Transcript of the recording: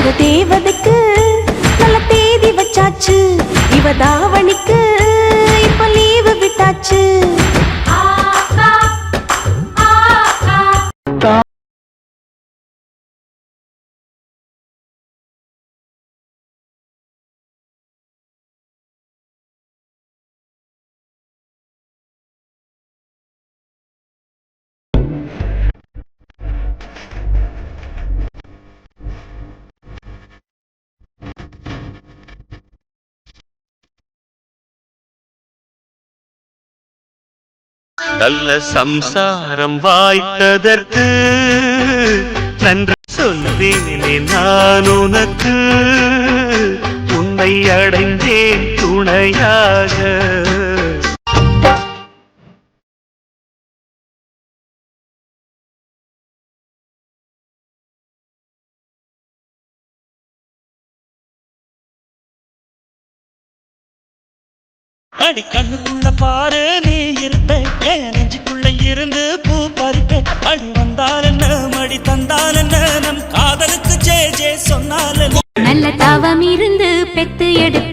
ஒரு தேவதைக்கு நல்ல தேதி வச்சாச்சு, இவ தாவணிக்கு இப்ப லீவு விட்டாச்சு. நல்ல சம்சாரம் வாய்த்ததற்கு நன்றி சொல்வேனே நான் உனக்கு. உன்னை அடைந்தேன் துணையாக. அடி கண்ணுக்குள்ள பாரு நீ இருப்ப, நெஞ்சுக்குள்ள இருந்து பூ பறிப்பேன். அடி வந்தால் என்ன மடி தந்தால் என்ன, நம் காதலுக்கு ஜே ஜே சொன்னால். நல்ல தவம் இருந்து பெத்து எடுப்ப